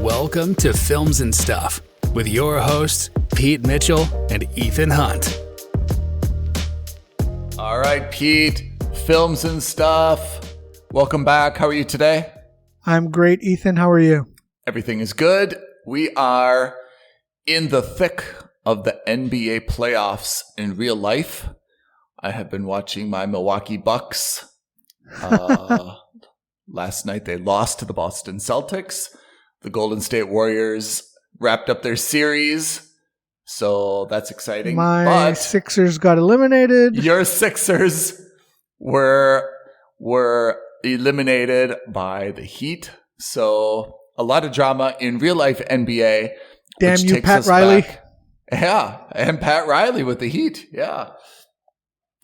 Welcome to Films and Stuff with your hosts, Pete Mitchell and Ethan Hunt. All right, Pete, Films and Stuff. Welcome back. How are you today? I'm great, Ethan. How are you? Everything is good. We are in the thick of the NBA playoffs in real life. I have been watching my Milwaukee Bucks. Last night they lost to the Boston Celtics. The Golden State Warriors wrapped up their series, so that's exciting. My Sixers got eliminated. Your Sixers were eliminated by the Heat. So a lot of drama in real life NBA. Damn you, Pat Riley. Yeah, and Pat Riley with the Heat. Yeah.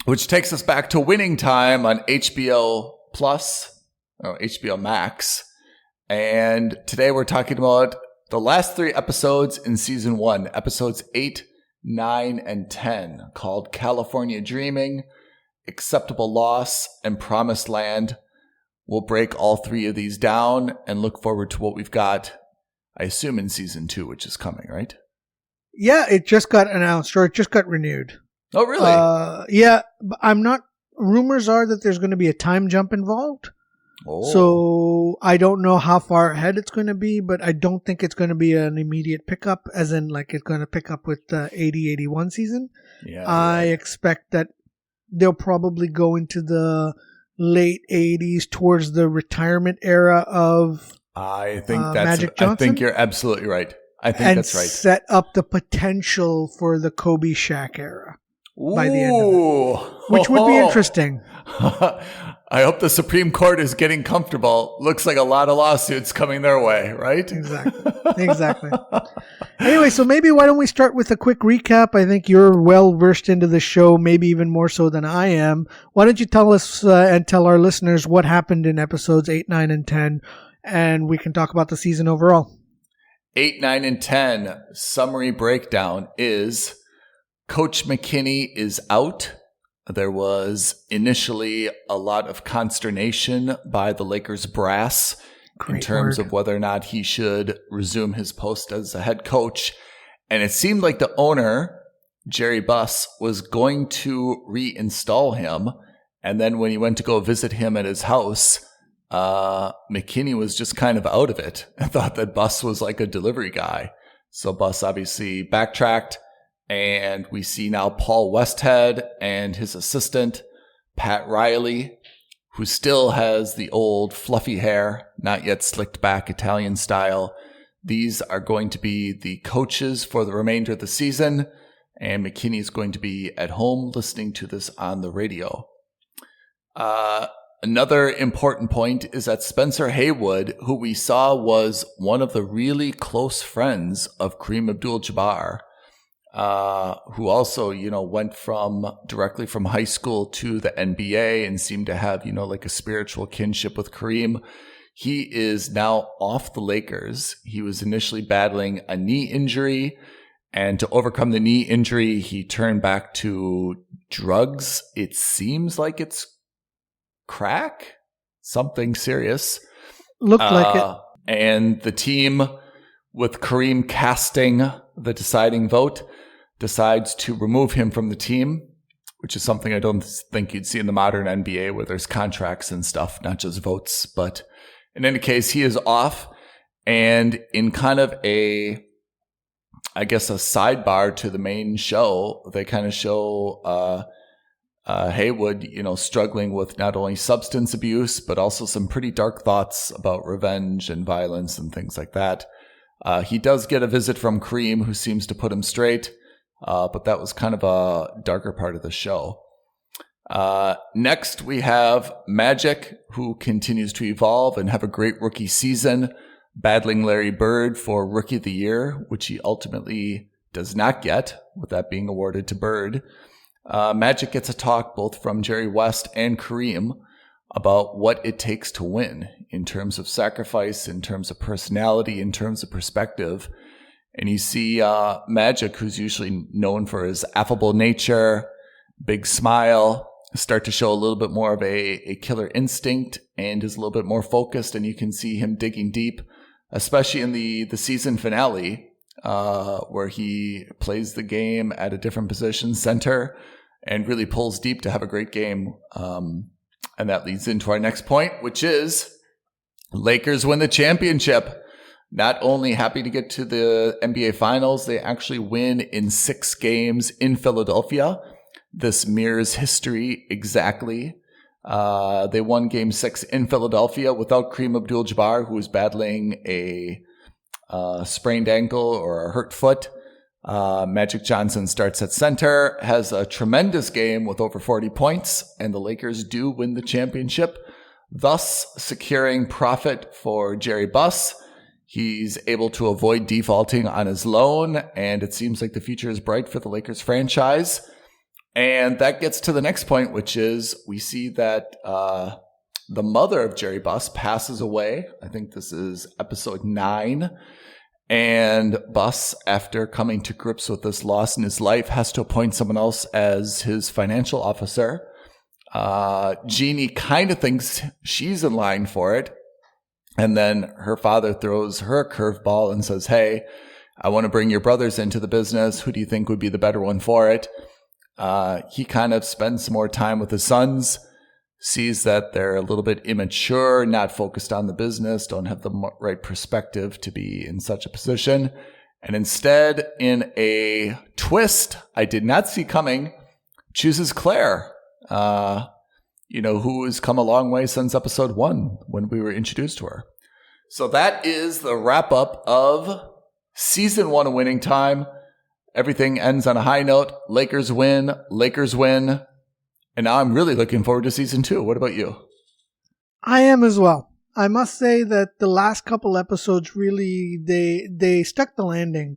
Which takes us back to Winning Time on HBO Plus, or HBO Max. And today we're talking about the last 3 episodes in season 1, episodes 8, 9, and 10, called California Dreaming, Acceptable Loss, and Promised Land. We'll break all 3 of these down and look forward to what we've got, I assume, in season 2, which is coming, right? Yeah, it just got announced, or it just got renewed. Oh, really? Yeah, I'm not. Rumors are that there's going to be a time jump involved. Oh. So I don't know how far ahead it's going to be, but I don't think it's going to be an immediate pickup, as in like it's going to pick up with the 80-81 season. Yeah, I expect that they'll probably go into the late 80s towards the retirement era of I think Magic Johnson. I think you're absolutely right. I think that's right. And set up the potential for the Kobe Shaq era by the end of it, which would be interesting. I hope the Supreme Court is getting comfortable. Looks like a lot of lawsuits coming their way, right? Exactly. Anyway, so maybe why don't we start with a quick recap? I think you're well versed into the show, maybe even more so than I am. Why don't you tell us and tell our listeners what happened in episodes 8, 9, and 10, and we can talk about the season overall. 8, 9, and 10 summary breakdown is Coach McKinney is out. There was initially a lot of consternation by the Lakers brass in terms of whether or not he should resume his post as a head coach. And it seemed like the owner, Jerry Buss, was going to reinstall him. And then when he went to go visit him at his house, McKinney was just kind of out of it and thought that Buss was like a delivery guy. So Buss obviously backtracked. And we see now Paul Westhead and his assistant, Pat Riley, who still has the old fluffy hair, not yet slicked back Italian style. These are going to be the coaches for the remainder of the season. And McKinney is going to be at home listening to this on the radio. Another important point is that Spencer Haywood, who we saw was one of the really close friends of Kareem Abdul-Jabbar, who also, went directly from high school to the NBA and seemed to have, like a spiritual kinship with Kareem. He is now off the Lakers. He was initially battling a knee injury, and to overcome the knee injury, he turned back to drugs. It seems like it's crack, something serious. Looked like it. And the team, with Kareem casting the deciding vote, decides to remove him from the team, which is something I don't think you'd see in the modern NBA where there's contracts and stuff, not just votes. But in any case, he is off. And in kind of a sidebar to the main show, they kind of show Haywood, struggling with not only substance abuse, but also some pretty dark thoughts about revenge and violence and things like that. He does get a visit from Kareem, who seems to put him straight. But that was kind of a darker part of the show. Next, we have Magic, who continues to evolve and have a great rookie season, battling Larry Bird for Rookie of the Year, which he ultimately does not get, with that being awarded to Bird. Magic gets a talk both from Jerry West and Kareem about what it takes to win in terms of sacrifice, in terms of personality, in terms of perspective. And you see Magic, who's usually known for his affable nature, big smile, start to show a little bit more of a killer instinct and is a little bit more focused. And you can see him digging deep especially in the season finale, where he plays the game at a different position, center, and really pulls deep to have a great game. And that leads into our next point, which is Lakers win the championship. Not only happy to get to the NBA Finals, they actually win in 6 games in Philadelphia. This mirrors history exactly. They won Game 6 in Philadelphia without Kareem Abdul-Jabbar, who was battling a sprained ankle or a hurt foot. Magic Johnson starts at center, has a tremendous game with over 40 points, and the Lakers do win the championship, thus securing profit for Jerry Buss. He's able to avoid defaulting on his loan, and it seems like the future is bright for the Lakers franchise. And that gets to the next point, which is we see that the mother of Jerry Buss passes away. I think this is episode 9. And Buss, after coming to grips with this loss in his life, has to appoint someone else as his financial officer. Jeannie kind of thinks she's in line for it. And then her father throws her a curveball and says, hey, I want to bring your brothers into the business. Who do you think would be the better one for it? He kind of spends some more time with his sons, sees that they're a little bit immature, not focused on the business, don't have the right perspective to be in such a position. And instead, in a twist I did not see coming, chooses Claire, who has come a long way since episode 1 when we were introduced to her. So that is the wrap up of season 1 of Winning Time. Everything ends on a high note. Lakers win. And now I'm really looking forward to season 2. What about you? I am as well. I must say that the last couple episodes really, they stuck the landing.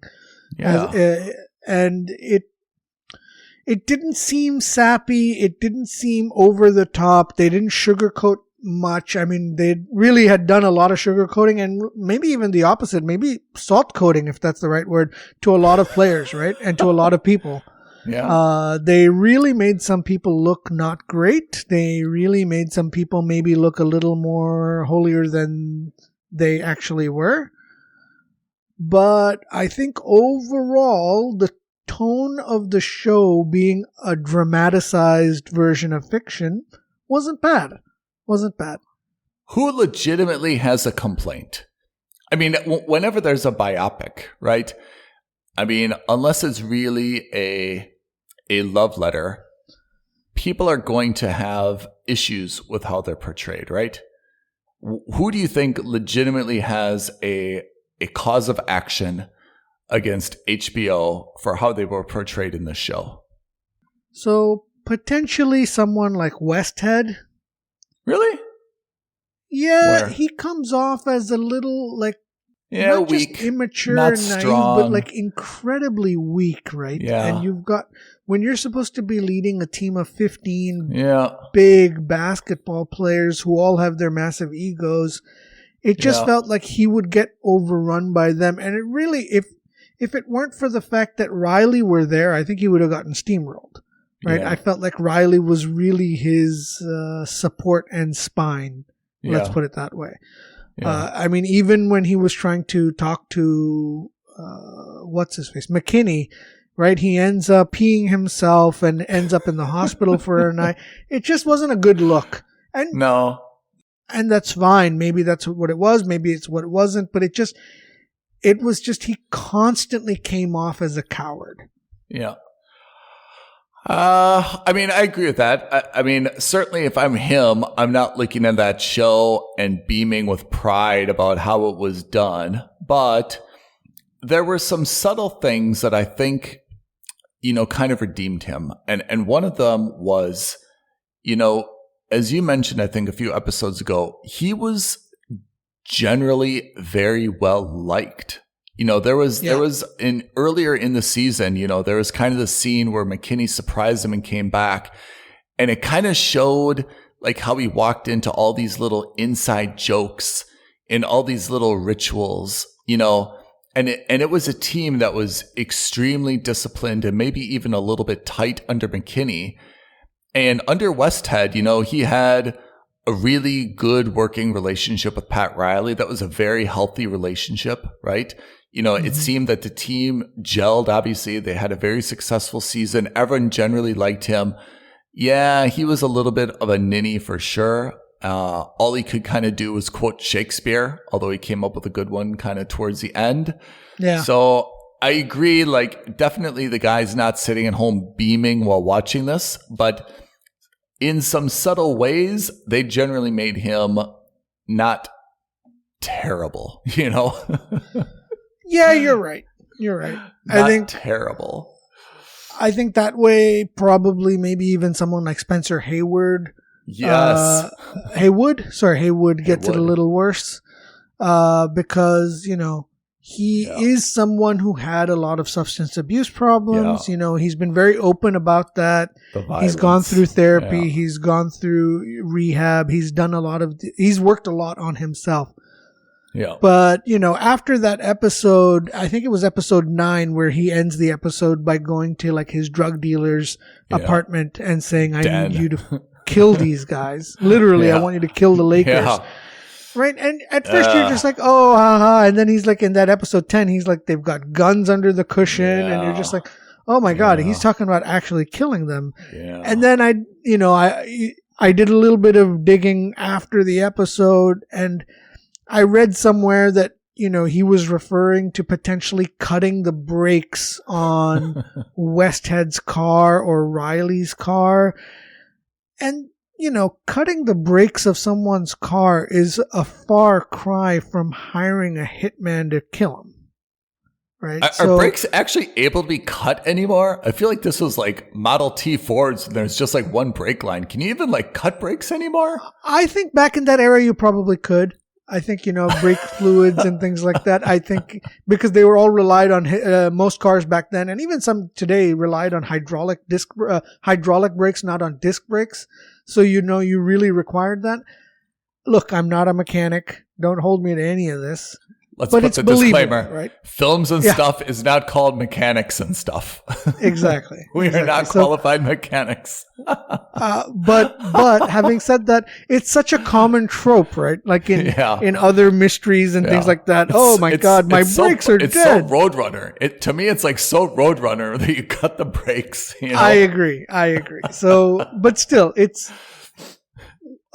Yeah. And it didn't seem sappy. It didn't seem over the top. They didn't sugarcoat much. I mean, they really had done a lot of sugarcoating and maybe even the opposite, maybe salt coating, if that's the right word, to a lot of players, right? And to a lot of people. Yeah. They really made some people look not great. They really made some people maybe look a little more holier than they actually were. But I think overall, the tone of the show being a dramatized version of fiction wasn't bad. Who legitimately has a complaint? I mean, whenever there's a biopic, right? I mean, unless it's really a love letter, people are going to have issues with how they're portrayed, right? Who do you think legitimately has a cause of action against HBO for how they were portrayed in this show? So potentially someone like Westhead. Really? Yeah, Where? he comes off as a little like not weak, just immature, not naive, strong, but like incredibly weak, right? Yeah. And you've got when you're supposed to be leading a team of 15 Yeah. big basketball players who all have their massive egos, it just felt like he would get overrun by them. And it really, if it weren't for the fact that Riley were there, I think he would have gotten steamrolled. Right? Yeah. I felt like Riley was really his support and spine. Let's put it that way. Yeah. I mean, even when he was trying to talk to, what's his face? McKinney, right? He ends up peeing himself and ends up in the hospital for a night. It just wasn't a good look. And No. And that's fine. Maybe that's what it was. Maybe it's what it wasn't. But it was just he constantly came off as a coward. Yeah. I mean, I agree with that. I mean, certainly if I'm him, I'm not looking at that show and beaming with pride about how it was done. But there were some subtle things that I think, kind of redeemed him. And one of them was, as you mentioned, I think a few episodes ago, he was generally very well liked. There was earlier in the season, there was kind of the scene where McKinney surprised him and came back, and it kind of showed like how he walked into all these little inside jokes and all these little rituals, and it was a team that was extremely disciplined and maybe even a little bit tight under McKinney. And under Westhead, he had a really good working relationship with Pat Riley. That was a very healthy relationship, right? It seemed that the team gelled. Obviously, they had a very successful season. Everyone generally liked him. Yeah, he was a little bit of a ninny for sure. All he could kind of do was quote Shakespeare, although he came up with a good one kind of towards the end. Yeah. So I agree, like definitely the guy's not sitting at home beaming while watching this, but in some subtle ways, they generally made him not terrible, Yeah, you're right. You're right. I think terrible. I think that way, probably maybe even someone like Spencer Hayward. Yes. Haywood gets it a little worse because, he is someone who had a lot of substance abuse problems. Yeah. He's been very open about that. He's gone through therapy. Yeah. He's gone through rehab. He's worked a lot on himself. Yeah. But, after that episode, I think it was episode 9 where he ends the episode by going to like his drug dealer's apartment and saying, I need you to kill these guys. Literally, I want you to kill the Lakers. Yeah. Right? And at first you're just like, oh, haha. And then he's like, in that episode 10, he's like, they've got guns under the cushion. And you're just like, oh my God, he's talking about actually killing them. Yeah. And then I did a little bit of digging after the episode, and I read somewhere that, he was referring to potentially cutting the brakes on Westhead's car or Riley's car. And, cutting the brakes of someone's car is a far cry from hiring a hitman to kill him. Right? Are brakes actually able to be cut anymore? I feel like this was like Model T Fords and there's just like one brake line. Can you even like cut brakes anymore? I think back in that era you probably could. I think, brake fluids and things like that. I think because they were all relied on, most cars back then, and even some today relied on hydraulic brakes, not on disc brakes. So, you really required that. Look, I'm not a mechanic. Don't hold me to any of this. Let's put the disclaimer, right? Films and stuff is not called mechanics and stuff. Exactly. We are not qualified mechanics. But having said that, it's such a common trope, right? Like in other mysteries and things like that. Oh my God, my brakes are dead. It's so Roadrunner. To me, it's like so Roadrunner that you cut the brakes. I agree. So, but still, it's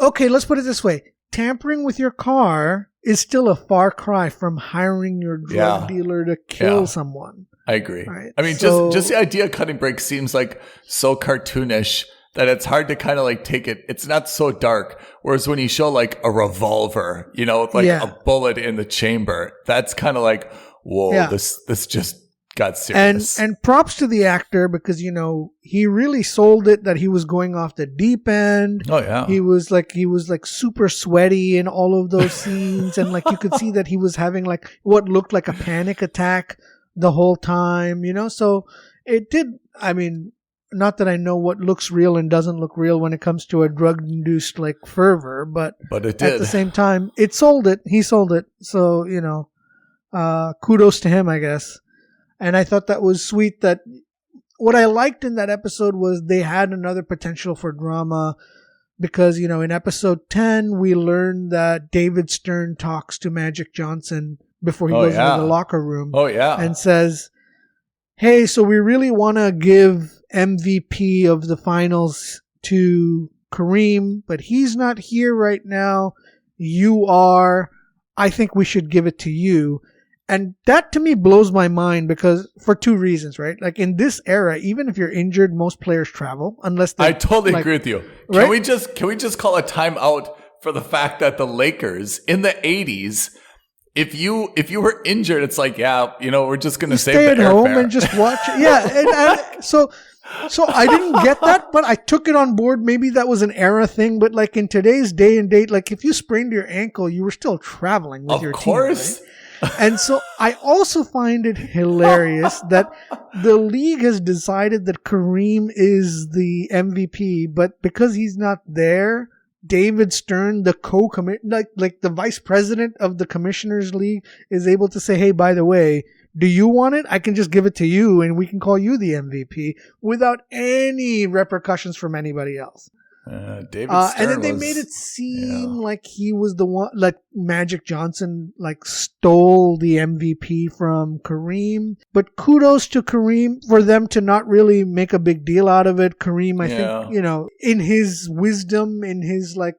okay. Let's put it this way: tampering with your car is still a far cry from hiring your drug dealer to kill someone. I agree. Right? I mean, just the idea of cutting brakes seems like so cartoonish that it's hard to kind of like take it. It's not so dark. Whereas when you show like a revolver, with like a bullet in the chamber, that's kind of like, whoa, this just got serious. And props to the actor because, he really sold it that he was going off the deep end. Oh yeah. He was like super sweaty in all of those scenes. And like you could see that he was having like what looked like a panic attack the whole time, so it did. I mean, not that I know what looks real and doesn't look real when it comes to a drug induced like fervor, but it did. At the same time, it sold it. He sold it. So, kudos to him, I guess. And I thought that was sweet that what I liked in that episode was they had another potential for drama because, in episode 10, we learned that David Stern talks to Magic Johnson before he goes into the locker room. Oh, yeah. And says, hey, so we really want to give MVP of the finals to Kareem, but he's not here right now. You are. I think we should give it to you. And that to me blows my mind because for two reasons, right? Like in this era, even if you're injured, most players travel unless I totally agree with you. Right? Can we just call a timeout for the fact that the Lakers in the 80s, if you were injured, it's like, we're just going to save the airfare. Stay at home and just watch it. Yeah. So I didn't get that, but I took it on board. Maybe that was an era thing, but like in today's day and date, like if you sprained your ankle, you were still traveling with your team. Of course. Right? And so I also find it hilarious that the league has decided that Kareem is the MVP, but because he's not there, David Stern, the like the vice president of the Commissioners League, is able to say, hey, by the way, do you want it? I can just give it to you and we can call you the MVP without any repercussions from anybody else. David Stern and then they made it seem like he was the one, like Magic Johnson, like stole the MVP from Kareem. But kudos to Kareem for them to not really make a big deal out of it. Kareem, I think, in his wisdom, in his like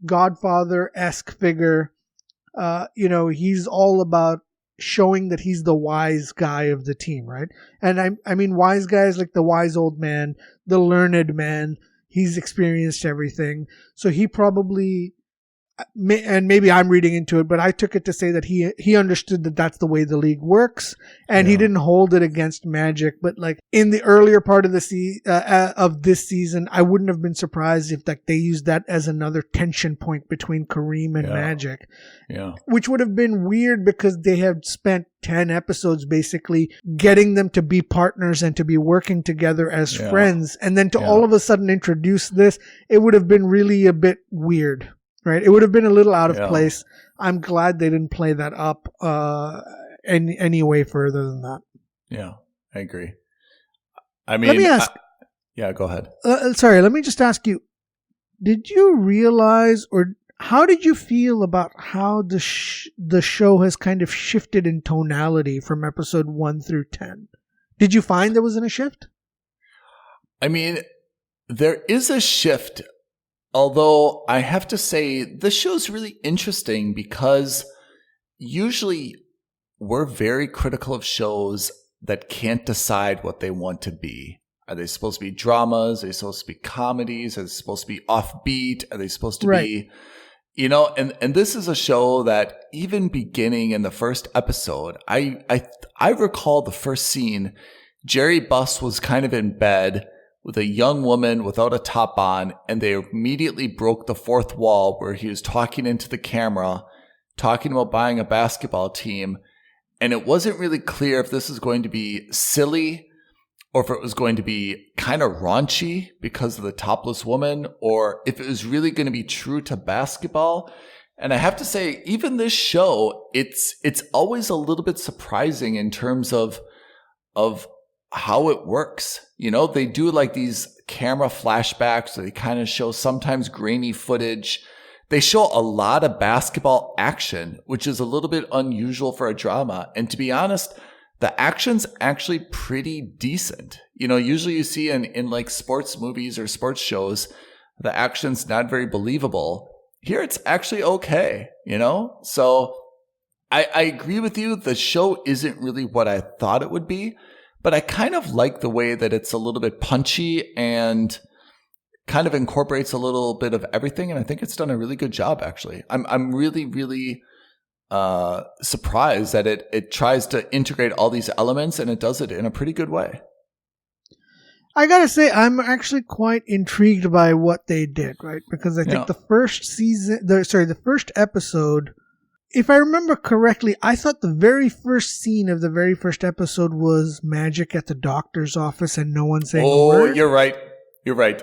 Godfather-esque figure, he's all about showing that he's the wise guy of the team, right? And I mean, wise guys like the wise old man, the learned man. He's experienced everything. So he probably, and maybe I'm reading into it, but I took it to say that he understood that that's the way the league works, and he didn't hold it against Magic. But like in the earlier part of the of this season, I wouldn't have been surprised if like they used that as another tension point between Kareem and Magic. Yeah, which would have been weird because they had spent 10 episodes basically getting them to be partners and to be working together as friends, and then to all of a sudden introduce this, it would have been really a bit weird. Right, it would have been a little out of place. I'm glad they didn't play that up any way further than that. Yeah, I agree. I mean, let me ask. Go ahead. Sorry, let me just ask you: did you realize, or how did you feel about how the show has kind of shifted in tonality from episode 1 through 10? Did you find there was a shift? I mean, there is a shift. Although I have to say, this show's really interesting because usually we're very critical of shows that can't decide what they want to be. Are they supposed to be dramas? Are they supposed to be comedies? Are they supposed to be offbeat? Are they supposed to be, and this is a show that even beginning in the first episode, I recall the first scene, Jerry Buss was kind of in bed with a young woman without a top on, and they immediately broke the fourth wall where he was talking into the camera, talking about buying a basketball team. And it wasn't really clear if this was going to be silly or if it was going to be kind of raunchy because of the topless woman, or if it was really going to be true to basketball. And I have to say, even this show, it's always a little bit surprising in terms of how it works. They do like these camera flashbacks. They kind of show sometimes grainy footage. They show a lot of basketball action, which is a little bit unusual for a drama. And to be honest, the action's actually pretty decent. Usually you see in like sports movies or sports shows, the action's not very believable. Here it's actually okay, So I agree with you. The show isn't really what I thought it would be. But I kind of like the way that it's a little bit punchy and kind of incorporates a little bit of everything. And I think it's done a really good job, actually. I'm really, really surprised that it tries to integrate all these elements, and it does it in a pretty good way. I gotta say, I'm actually quite intrigued by what they did, right? Because I think the first episode, if I remember correctly, I thought the very first scene of the very first episode was Magic at the doctor's office and no one saying a word. Oh, you're right.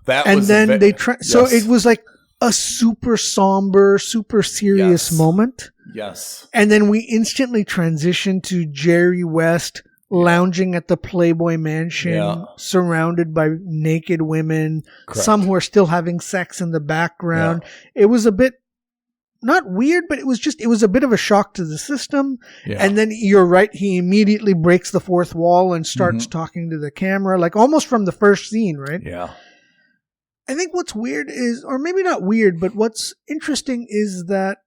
And then so it was like a super somber, super serious moment. Yes. And then we instantly transitioned to Jerry West lounging at the Playboy Mansion, surrounded by naked women, some who are still having sex in the background. Yeah. It was a bit not weird, but it was a bit of a shock to the system. Yeah. And then you're right, he immediately breaks the fourth wall and starts talking to the camera, like almost from the first scene, right? Yeah. I think what's weird is, or maybe not weird, but what's interesting is that,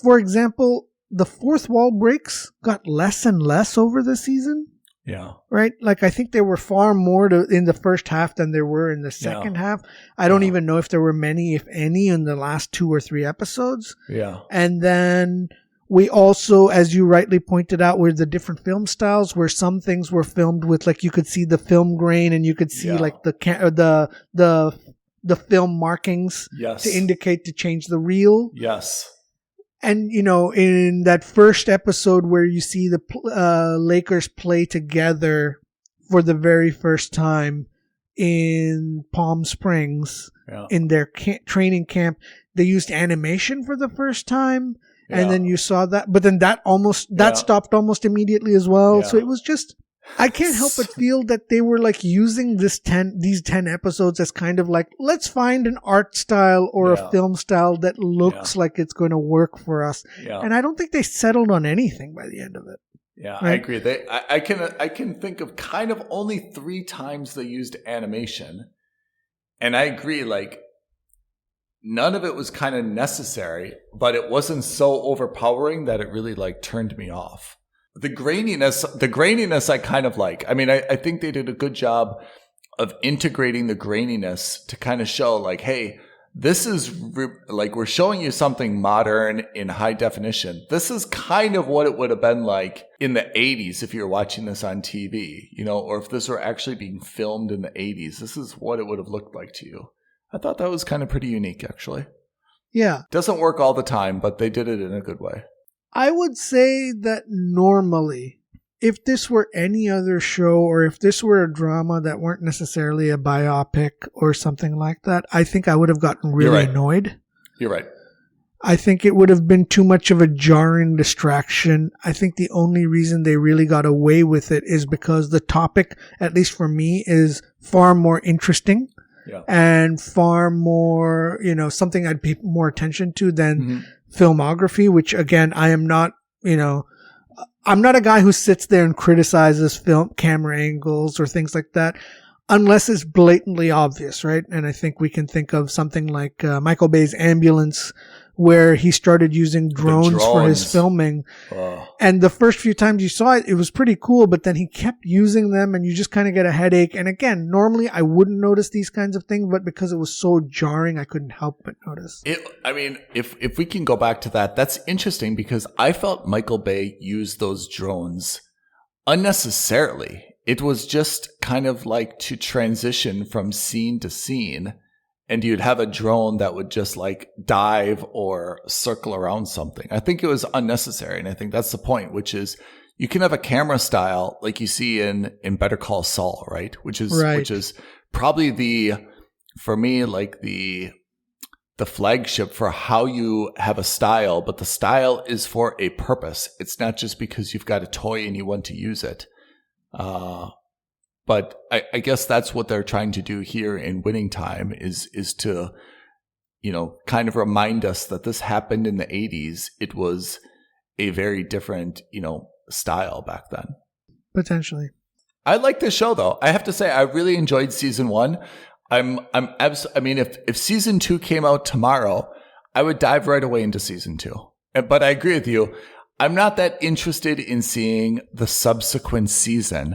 for example, the fourth wall breaks got less and less over the season. Yeah. Right? Like, I think there were far more in the first half than there were in the second half. I don't even know if there were many, if any, in the last 2 or 3 episodes. Yeah. And then we also, as you rightly pointed out, were the different film styles where some things were filmed with, like, you could see the film grain and you could see like the film markings to indicate to change the reel. Yes. And, you know, in that first episode where you see the Lakers play together for the very first time in Palm Springs in their training camp, they used animation for the first time. Yeah. And then you saw that, but then that stopped almost immediately as well. Yeah. So it was just, I can't help but feel that they were like using these 10 episodes as kind of like, let's find an art style or a film style that looks like it's going to work for us. Yeah. And I don't think they settled on anything by the end of it. Yeah, right? I agree. I can think of kind of only 3 times they used animation. And I agree, like, none of it was kind of necessary, but it wasn't so overpowering that it really like turned me off. The graininess I kind of like. I mean, I think they did a good job of integrating the graininess to kind of show like, hey, this is like we're showing you something modern in high definition. This is kind of what it would have been like in the 80s if you were watching this on TV, you know, or if this were actually being filmed in the 80s. This is what it would have looked like to you. I thought that was kind of pretty unique, actually. Yeah. Doesn't work all the time, but they did it in a good way. I would say that normally, if this were any other show or if this were a drama that weren't necessarily a biopic or something like that, I think I would have gotten really annoyed. You're right. I think it would have been too much of a jarring distraction. I think the only reason they really got away with it is because the topic, at least for me, is far more interesting. Yeah. And far more, you know, something I'd pay more attention to than filmography, which again, I am not, you know, I'm not a guy who sits there and criticizes film camera angles or things like that unless it's blatantly obvious, right? And I think we can think of something like Michael Bay's Ambulance, where he started using drones for his filming. Oh. And the first few times you saw it, it was pretty cool, but then he kept using them and you just kind of get a headache. And again, normally I wouldn't notice these kinds of things, but because it was so jarring, I couldn't help but notice. I mean, if we can go back to that, that's interesting because I felt Michael Bay used those drones unnecessarily. It was just kind of like to transition from scene to scene. And you'd have a drone that would just like dive or circle around something. I think it was unnecessary. And I think that's the point, which is you can have a camera style like you see in Better Call Saul, right? Which is probably for me, like the flagship for how you have a style, but the style is for a purpose. It's not just because you've got a toy and you want to use it. But I guess that's what they're trying to do here in Winning Time is to, you know, kind of remind us that this happened in the 80s. It was a very different, you know, style back then. Potentially. I like this show, though. I have to say, I really enjoyed season 1. I mean, if season 2 came out tomorrow, I would dive right away into season 2. But I agree with you. I'm not that interested in seeing the subsequent season.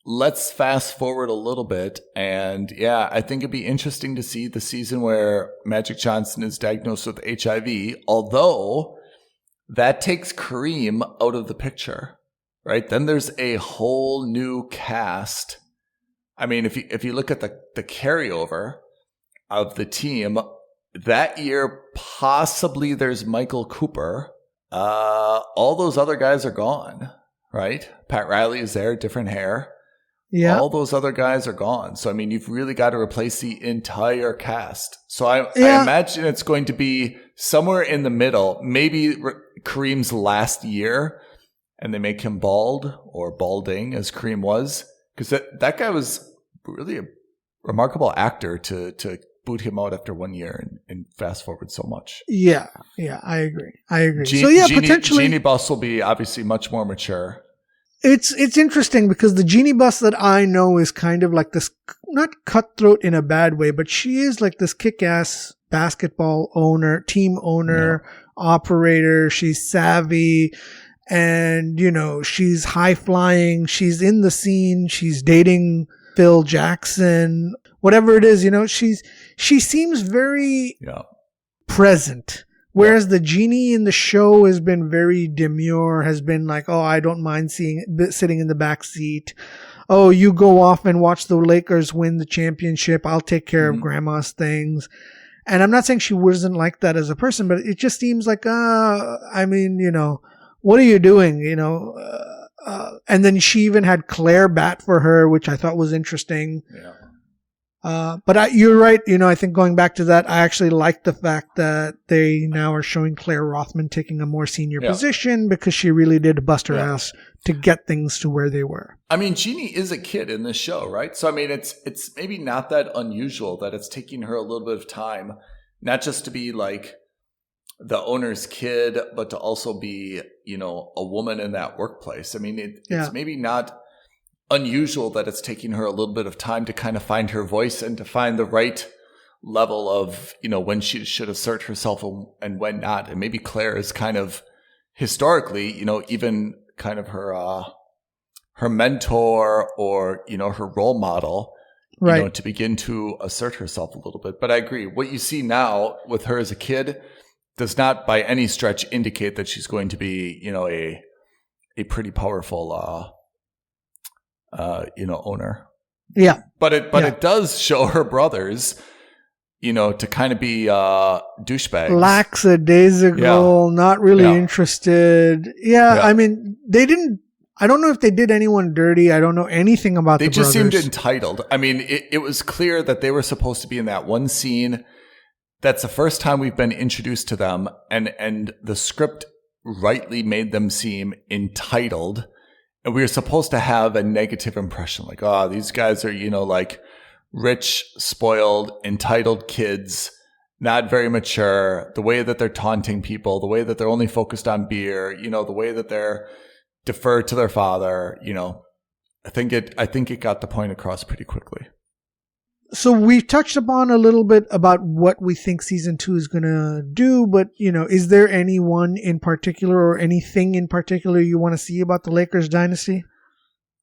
Let's fast forward a little bit. And yeah, I think it'd be interesting to see the season where Magic Johnson is diagnosed with HIV, although that takes Kareem out of the picture, right? Then there's a whole new cast. I mean, if you look at the carryover of the team that year, possibly there's Michael Cooper. All those other guys are gone, right? Pat Riley is there, different hair. Yeah. All those other guys are gone. So, I mean, you've really got to replace the entire cast. So I imagine it's going to be somewhere in the middle, maybe Kareem's last year, and they make him bald or balding as Kareem was. Because that guy was really a remarkable actor to boot him out after 1 year and fast forward so much. Yeah, I agree. Potentially. Jeannie Buss will be obviously much more mature. It's interesting because the Jeannie Buss that I know is kind of like this, not cutthroat in a bad way, but she is like this kick-ass basketball owner, team owner, operator. She's savvy and, you know, she's high-flying. She's in the scene. She's dating Phil Jackson. Whatever it is, you know, she seems very present. Whereas the Genie in the show has been very demure, has been like, oh, I don't mind sitting in the back seat. Oh, you go off and watch the Lakers win the championship. I'll take care of grandma's things. And I'm not saying she wasn't like that as a person, but it just seems like, I mean, you know, what are you doing? You know, and then she even had Claire bat for her, which I thought was interesting. Yeah. But you're right. I think going back to that, I actually like the fact that they now are showing Claire Rothman taking a more senior position because she really did bust her ass to get things to where they were. I mean, Jeannie is a kid in this show, right? So, I mean, it's maybe not that unusual that it's taking her a little bit of time, not just to be like the owner's kid, but to also be, a woman in that workplace. I mean, it's maybe not unusual that it's taking her a little bit of time to kind of find her voice and to find the right level of, when she should assert herself and when not. And maybe Claire is kind of historically, even kind of her mentor or, her role model, right, to begin to assert herself a little bit. But I agree. What you see now with her as a kid does not by any stretch indicate that she's going to be, a pretty powerful, owner. Yeah. But it does show her brothers, to kind of be douchebags. Lackadaisical, not really interested. Yeah, I mean, I don't know if they did anyone dirty. I don't know anything about the brothers. They just seemed entitled. I mean, it was clear that they were supposed to be in that one scene. That's the first time we've been introduced to them, and the script rightly made them seem entitled. And we were supposed to have a negative impression, like, oh, these guys are, like rich, spoiled, entitled kids, not very mature. The way that they're taunting people, the way that they're only focused on beer, the way that they're deferred to their father, I think it got the point across pretty quickly. So we touched upon a little bit about what we think season 2 is going to do, but, is there anyone in particular or anything in particular you want to see about the Lakers dynasty?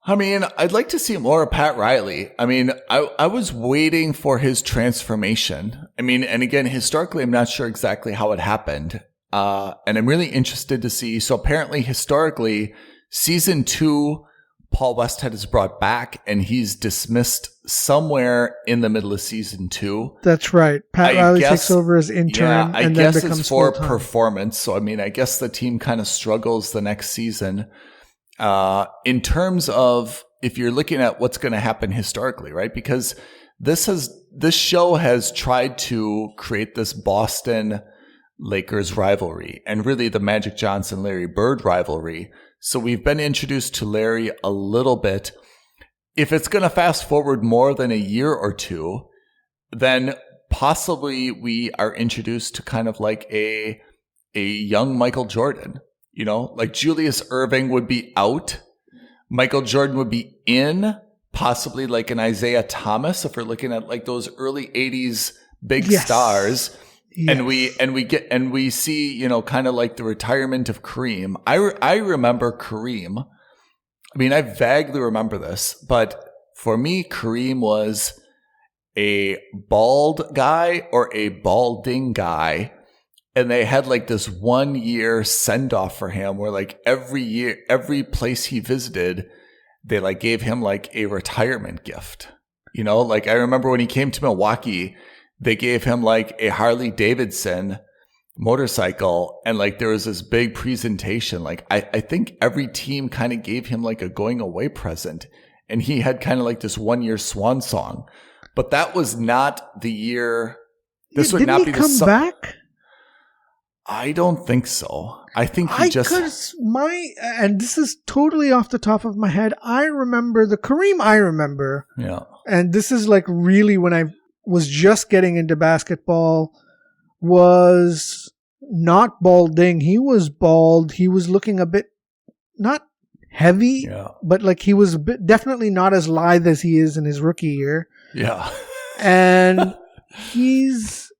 I mean, I'd like to see more of Pat Riley. I mean, I was waiting for his transformation. I mean, and again, historically, I'm not sure exactly how it happened. And I'm really interested to see. So apparently, historically, season 2, Paul Westhead is brought back and he's dismissed somewhere in the middle of season 2. That's right. Pat Riley takes over as intern and then becomes it's for full-time. performance. So, I mean, I guess the team kind of struggles the next season. In terms of if you're looking at what's going to happen historically, right? Because this show has tried to create this Boston Lakers rivalry and really the Magic Johnson, Larry Bird rivalry. So we've been introduced to Larry a little bit. If it's going to fast forward more than a year or two, then possibly we are introduced to kind of like a young Michael Jordan, like Julius Erving would be out. Michael Jordan would be in, possibly like an Isaiah Thomas if we're looking at like those early 80s big stars. Yes. And we see, kind of like the retirement of Kareem. I remember Kareem. I mean, I vaguely remember this, but for me, Kareem was a bald guy or a balding guy. And they had like this 1 year send off for him where like every year, every place he visited, they like gave him like a retirement gift. Like I remember when he came to Milwaukee, they gave him like a Harley Davidson motorcycle and like there was this big presentation. Like I think every team kind of gave him like a going away present and he had kind of like this 1 year swan song, but that was not the year. This would not be the come back. I don't think so. I think he and this is totally off the top of my head. I remember the Kareem I remember. Yeah. And this is like really when I was just getting into basketball, was not balding. He was bald. He was looking a bit, not heavy, but like he was definitely not as lithe as he is in his rookie year. Yeah. And he's,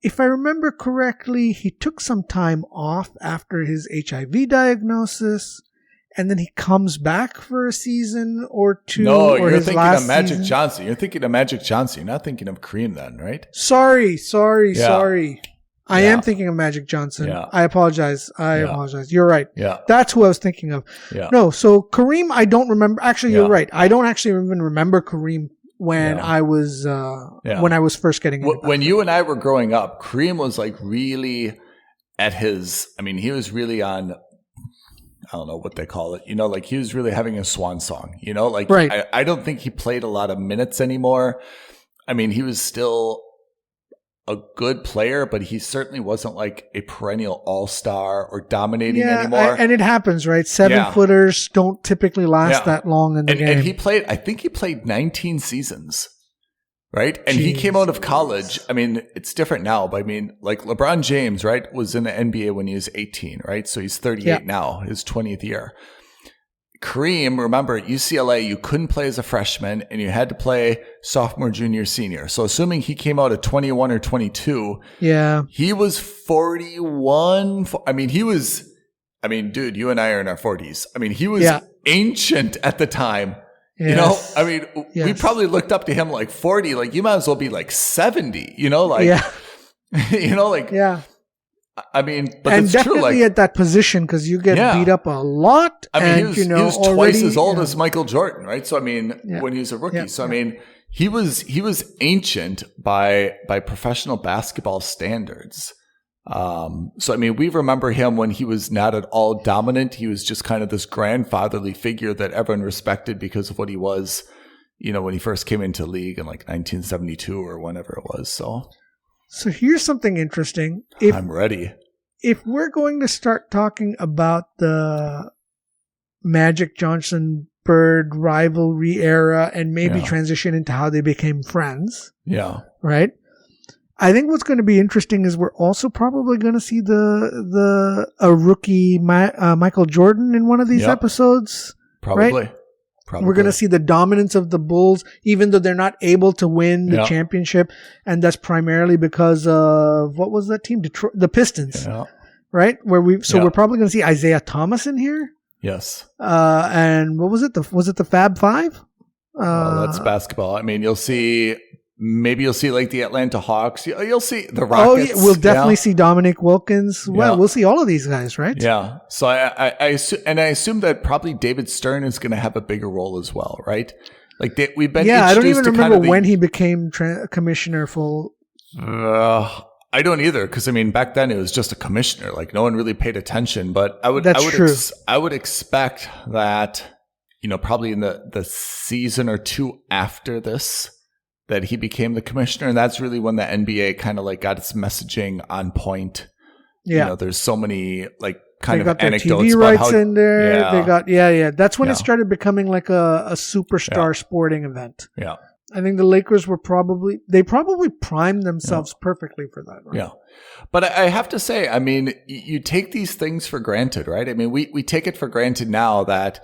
if I remember correctly, he took some time off after his HIV diagnosis. And then he comes back for a season or two. No, or you're his thinking last of Magic season. Johnson. You're thinking of Magic Johnson. You're not thinking of Kareem then, right? Sorry. Yeah. I am thinking of Magic Johnson. Yeah. I apologize. Apologize. You're right. Yeah. That's who I was thinking of. Yeah. No, so Kareem, I don't remember. Actually, you're right. I don't actually even remember Kareem when I was first getting into when you and I were growing up, Kareem was like really at his, I mean, he was really on, I don't know what they call it. Like he was really having a swan song, like Right. I don't think he played a lot of minutes anymore. I mean, he was still a good player, but he certainly wasn't like a perennial all-star or dominating anymore. And it happens, right? 7-footers don't typically last that long in the game. And I think he played 19 seasons, right? And he came out of college. I mean, it's different now, but I mean, like LeBron James, right, was in the NBA when he was 18, right? So he's 38 now, his 20th year. Kareem, remember, at UCLA, you couldn't play as a freshman and you had to play sophomore, junior, senior. So assuming he came out at 21 or 22, he was 41. Dude, you and I are in our 40s. I mean, he was ancient at the time. Yes. We probably looked up to him like 40, like you might as well be like 70, I mean, but and it's definitely true. at that position because you get beat up a lot. I mean, he was already, twice as old as Michael Jordan, right? So I mean, when he was a rookie, I mean, he was ancient by professional basketball standards. So I mean, we remember him when he was not at all dominant. He was just kind of this grandfatherly figure that everyone respected because of what he was, when he first came into the league in like 1972 or whenever it was. So here's something interesting. I'm ready. If we're going to start talking about the Magic Johnson Bird rivalry era and maybe transition into how they became friends. Yeah. Right? I think what's going to be interesting is we're also probably going to see a rookie Michael Jordan in one of these episodes. Probably. Right? We're going to see the dominance of the Bulls, even though they're not able to win the championship. And that's primarily because of, what was that team? Detroit, the Pistons, right? We're probably going to see Isaiah Thomas in here. Yes. And what was it? Was it the Fab Five? That's basketball. I mean, maybe you'll see like the Atlanta Hawks. You'll see the Rockets. We'll definitely see Dominic Wilkins. Well, we'll see all of these guys, right? Yeah. So I assume that probably David Stern is going to have a bigger role as well, right? Like we've been. Yeah, I don't even remember when he became commissioner full. I don't either, because I mean back then it was just a commissioner. Like no one really paid attention. But I would expect that probably in the season or two after this, that he became the commissioner, and that's really when the NBA kind of like got its messaging on point. Yeah, there's so many like kind of anecdotes TV about rights in there. They got That's when it started becoming like a superstar sporting event. Yeah, I think the Lakers were probably primed themselves perfectly for that. Right? Yeah, but I have to say, I mean, you take these things for granted, right? I mean, we take it for granted now that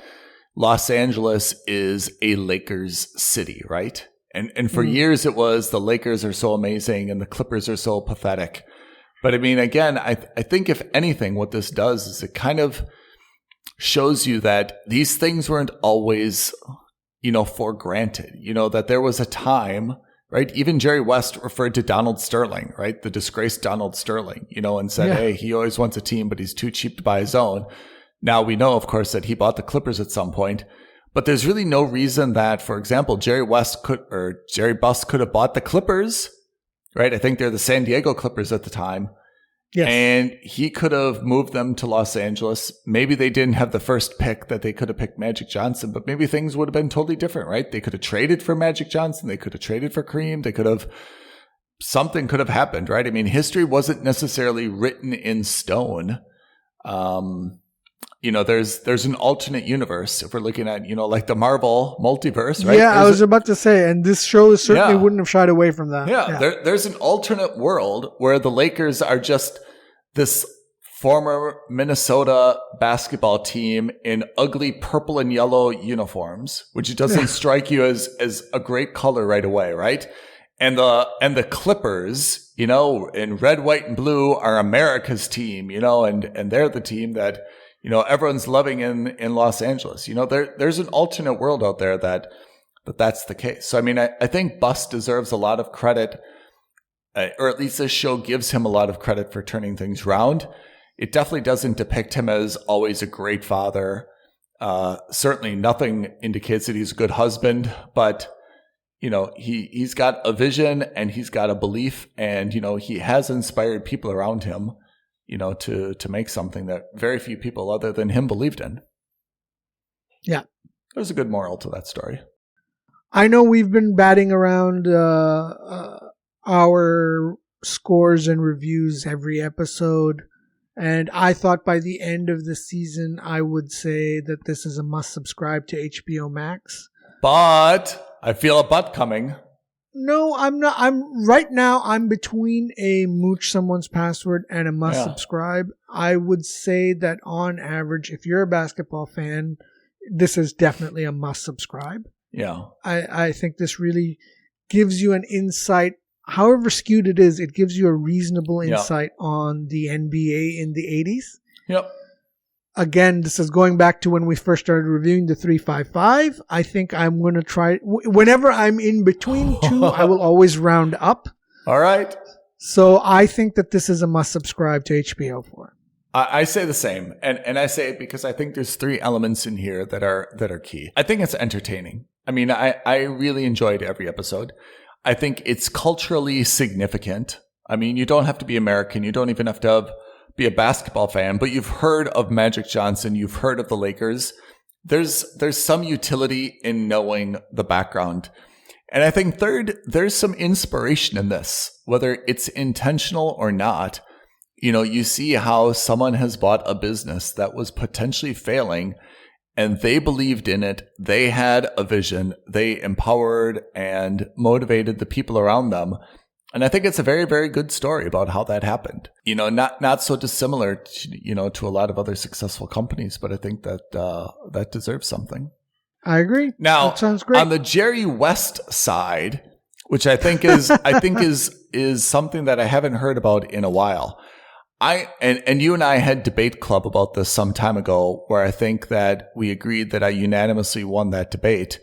Los Angeles is a Lakers city, right? And for years it was the Lakers are so amazing and the Clippers are so pathetic. But I mean, again, I think if anything, what this does is it kind of shows you that these things weren't always, for granted. That there was a time, right? Even Jerry West referred to Donald Sterling, right? The disgraced Donald Sterling, and said, hey, he always wants a team, but he's too cheap to buy his own. Now we know, of course, that he bought the Clippers at some point. But there's really no reason that, for example, Jerry Buss could have bought the Clippers, right? I think they're the San Diego Clippers at the time. Yes. And he could have moved them to Los Angeles. Maybe they didn't have the first pick that they could have picked Magic Johnson, but maybe things would have been totally different, right? They could have traded for Magic Johnson. They could have traded for Kareem. Something could have happened, right? I mean, history wasn't necessarily written in stone. There's an alternate universe if we're looking at, like the Marvel multiverse, right? Yeah, I was about to say, and this show certainly wouldn't have shied away from that. Yeah. There's an alternate world where the Lakers are just this former Minnesota basketball team in ugly purple and yellow uniforms, which doesn't strike you as a great color right away, right? And the Clippers, in red, white, and blue are America's team, and they're the team that everyone's loving in Los Angeles. There's an alternate world out there that's the case. So, I mean, I think Buss deserves a lot of credit, or at least this show gives him a lot of credit for turning things around. It definitely doesn't depict him as always a great father. Certainly nothing indicates that he's a good husband, but, he's got a vision and he's got a belief and, he has inspired people around him. to make something that very few people other than him believed in. Yeah. There's a good moral to that story. I know we've been batting around our scores and reviews every episode, and I thought by the end of the season, I would say that this is a must subscribe to HBO Max. But I feel a but coming. No, I'm not. Right now, I'm between a mooch someone's password and a must subscribe. I would say that on average, if you're a basketball fan, this is definitely a must subscribe. Yeah. I think this really gives you an insight, however skewed it is, it gives you a reasonable insight on the NBA in the 80s. Yep. Again, this is going back to when we first started reviewing the 355. I think I'm going to try, whenever I'm in between two, I will always round up. All right. So I think that this is a must subscribe to HBO for. I say the same. And I say it because I think there's three elements in here that are key. I think it's entertaining. I mean, I really enjoyed every episode. I think it's culturally significant. I mean, you don't have to be American. You don't even have to be a basketball fan, but you've heard of Magic Johnson. You've heard of the Lakers. There's some utility in knowing the background. And I think third, there's some inspiration in this, whether it's intentional or not. You see how someone has bought a business that was potentially failing and they believed in it. They had a vision. They empowered and motivated the people around them. And I think it's a very, very good story about how that happened. Not so dissimilar, to a lot of other successful companies, but I think that that deserves something. I agree. Now, that sounds great. On the Jerry West side, which I think is something that I haven't heard about in a while. And you and I had debate club about this some time ago, where I think that we agreed that I unanimously won that debate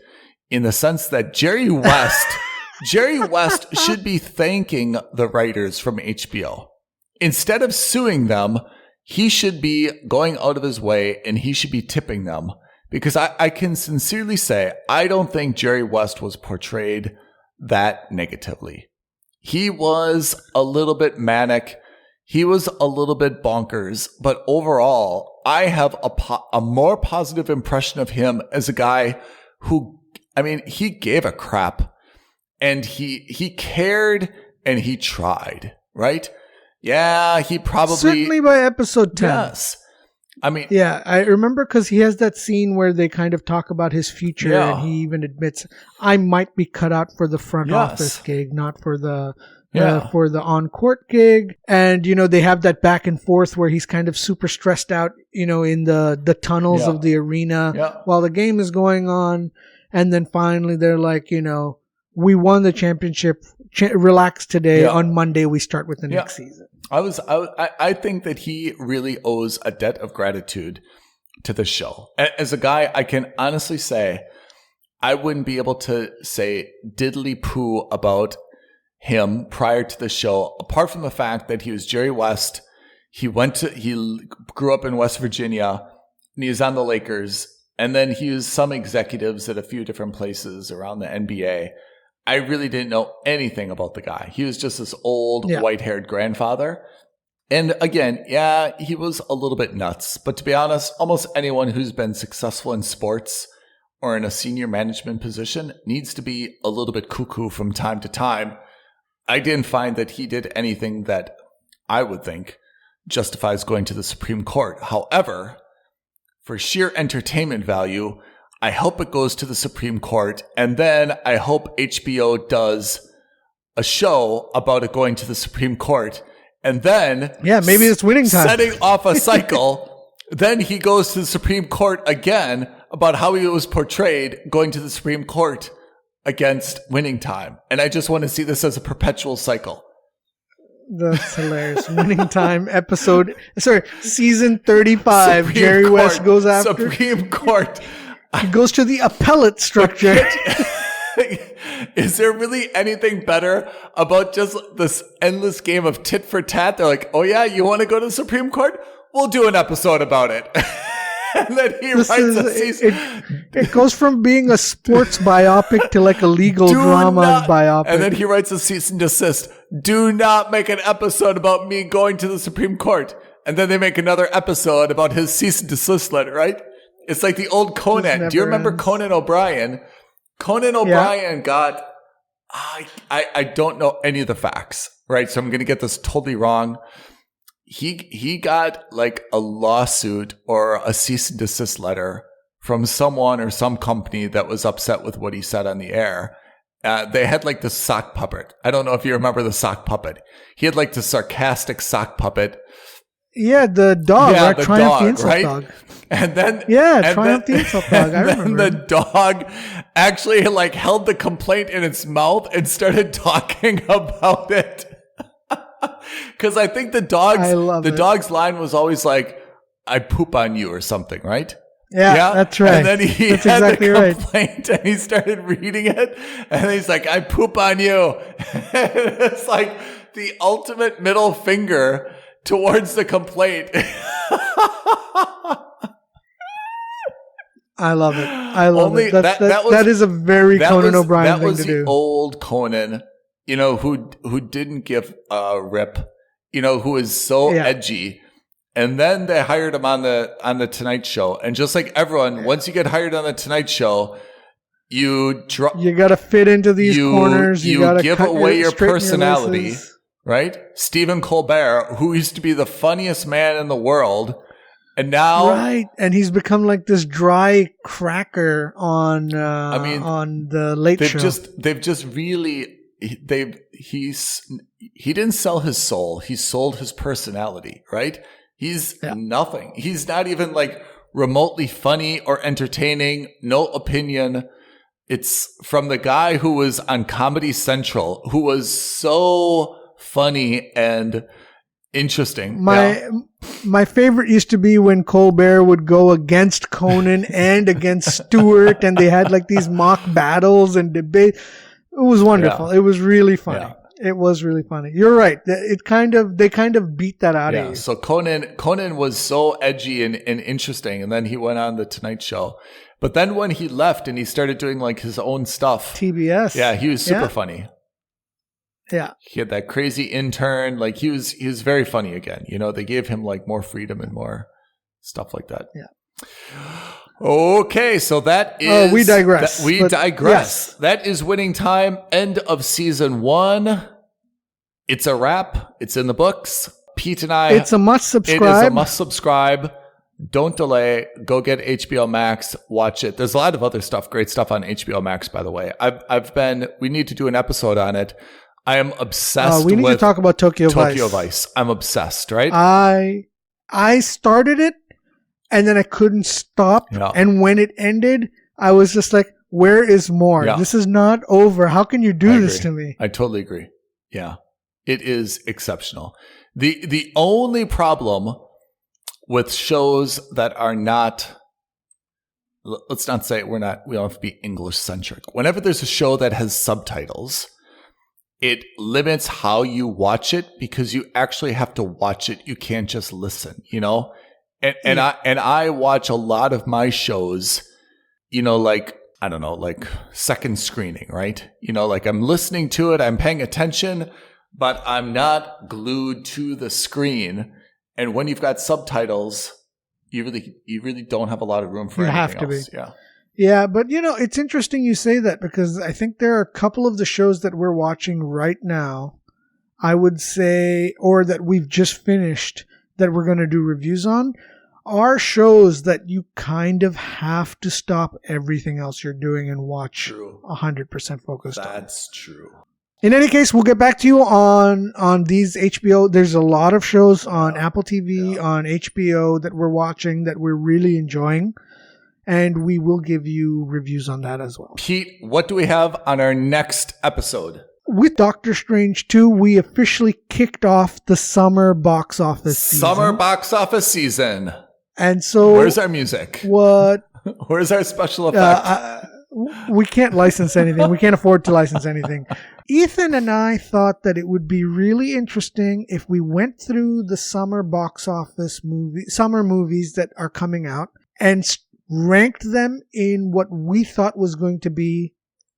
in the sense that Jerry West should be thanking the writers from HBO. Instead of suing them, he should be going out of his way and he should be tipping them. Because I can sincerely say, I don't think Jerry West was portrayed that negatively. He was a little bit manic. He was a little bit bonkers. But overall, I have a more positive impression of him as a guy who, he gave a crap. And he cared and he tried, right? Yeah, he probably... Certainly by episode 10. Yes. Yeah, I remember because he has that scene where they kind of talk about his future and he even admits, I might be cut out for the front office gig, not for the... for the on-court gig. And, they have that back and forth where he's kind of super stressed out, in the tunnels of the arena while the game is going on. And then finally they're like, we won the championship. Relax today. On Monday, we start with the next season. I think that he really owes a debt of gratitude to the show. As a guy, I can honestly say I wouldn't be able to say diddly poo about him prior to the show, apart from the fact that he was Jerry West. He grew up in West Virginia and he was on the Lakers. And then he was some executives at a few different places around the NBA. I really didn't know anything about the guy. He was just this old white-haired grandfather. And again, he was a little bit nuts. But to be honest, almost anyone who's been successful in sports or in a senior management position needs to be a little bit cuckoo from time to time. I didn't find that he did anything that I would think justifies going to the Supreme Court. However, for sheer entertainment value, I hope it goes to the Supreme Court, and then I hope HBO does a show about it going to the Supreme Court, and then maybe it's winning time. Setting off a cycle. Then he goes to the Supreme Court again about how he was portrayed going to the Supreme Court against Winning Time, and I just want to see this as a perpetual cycle. That's hilarious. Winning Time season 35. Supreme Jerry Court, West goes after Supreme Court. He goes to the appellate structure. Is there really anything better about just this endless game of tit for tat? They're like, oh yeah, you want to go to the Supreme Court? We'll do an episode about it. And then he writes a season. It goes from being a sports biopic to like a legal drama biopic. And then he writes a cease and desist. Do not make an episode about me going to the Supreme Court. and then they make another episode about his cease and desist letter, right? It's like the old Conan. Do you remember Conan O'Brien? Conan O'Brien got, I don't know any of the facts, right? So I'm going to get this totally wrong. He got like a lawsuit or a cease and desist letter from someone or some company that was upset with what he said on the air. They had like the sock puppet. I don't know if you remember the sock puppet. He had like the sarcastic sock puppet. Yeah, the dog, right? The Triumph dog, the insult right? dog. And then Triumph the insult dog. I remember. And the dog actually like held the complaint in its mouth and started talking about it. Because I think the dog's line was always like, "I poop on you" or something, right? Yeah, that's right. And then he that's had exactly the complaint and he started reading it and he's like, "I poop on you." It's like the ultimate middle finger towards the complaint. I love it. I love it. That is a very Conan O'Brien thing to do. That was the old Conan, who didn't give a rip, who is so edgy. And then they hired him on the Tonight Show. And just like everyone, once you get hired on the Tonight Show, you got to fit into these corners. You got to give away your personality, right? Stephen Colbert, who used to be the funniest man in the world, and now and he's become like this dry cracker on the Late Show. They've just really he didn't sell his soul. He sold his personality, right? He's nothing. He's not even like remotely funny or entertaining. No opinion. It's from the guy who was on Comedy Central, who was so funny and interesting. My favorite used to be when Colbert would go against Conan and against Stewart, and they had like these mock battles and debate. It was wonderful. It was really funny. Yeah. It was really funny. You're right. They kind of beat that out of you. So Conan was so edgy and interesting, and then he went on the Tonight Show. But then when he left and he started doing like his own stuff, TBS. Yeah, he was super funny. Yeah, he had that crazy intern. Like he was very funny again. They gave him like more freedom and more stuff like that. Yeah. Okay, so that is... we digress. We digress. Yes. That is Winning Time, end of season 1. It's a wrap. It's in the books. Pete and I... It's a must subscribe. It is a must subscribe. Don't delay. Go get HBO Max. Watch it. There's a lot of other stuff, great stuff on HBO Max, by the way. We need to do an episode on it. I am obsessed with... We need to talk about Tokyo Vice. I'm obsessed, right? I started it. And then I couldn't stop. Yeah. And when it ended, I was just like, where is more? Yeah. This is not over. How can you do this to me? I totally agree. Yeah. It is exceptional. The only problem with shows that are not, let's not say we don't have to be English centric. Whenever there's a show that has subtitles, it limits how you watch it because you actually have to watch it. You can't just listen, And I watch a lot of my shows, like, I don't know, like second screening, right? Like I'm listening to it, I'm paying attention, but I'm not glued to the screen. And when you've got subtitles, you really don't have a lot of room for anything else. You have to be. Yeah. Yeah, but it's interesting you say that because I think there are a couple of the shows that we're watching right now, I would say, or that we've just finished that we're going to do reviews on, are shows that you kind of have to stop everything else you're doing and watch 100% focused on. That's true. In any case, we'll get back to you on these HBO. There's a lot of shows on Apple TV, on HBO that we're watching that we're really enjoying. And we will give you reviews on that as well. Pete, what do we have on our next episode? With Doctor Strange 2, we officially kicked off the summer box office season. And so... Where's our music? What? Where's our special effect? We can't license anything. We can't afford to license anything. Ethan and I thought that it would be really interesting if we went through the summer box office summer movies that are coming out and ranked them in what we thought was going to be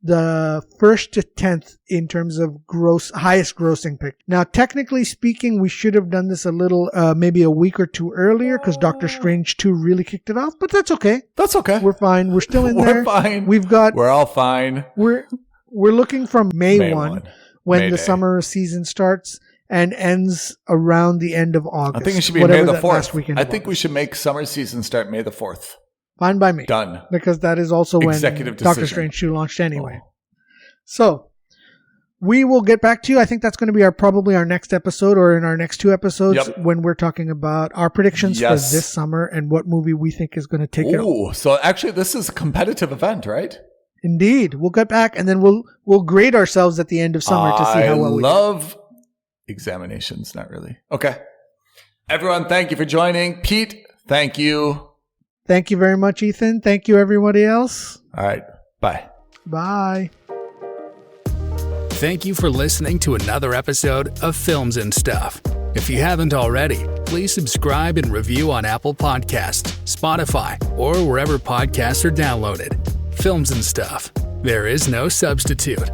the 1st to 10th in terms of highest grossing picture. Now, technically speaking, we should have done this a little, maybe a week or two earlier because Doctor Strange 2 really kicked it off, but that's okay. That's okay. We're fine. We're still in there. We're fine. We're all fine. We're looking from May 1 when May the Day. summer season starts and ends around the end of August. I think it should be May the 4th. I think we should make summer season start May the 4th. Fine by me. Done. Because that is also when Executive Doctor decision. Strange 2 launched anyway. Oh. So, we will get back to you. I think that's going to be probably our next episode or in our next 2 episodes when we're talking about our predictions for this summer and what movie we think is going to take it over. So actually this is a competitive event, right? Indeed. We'll get back and then we'll grade ourselves at the end of summer to see how well we do. I love examinations, not really. Okay. Everyone, thank you for joining. Pete, thank you. Thank you very much, Ethan. Thank you, everybody else. All right. Bye. Bye. Thank you for listening to another episode of Films and Stuff. If you haven't already, please subscribe and review on Apple Podcasts, Spotify, or wherever podcasts are downloaded. Films and Stuff. There is no substitute.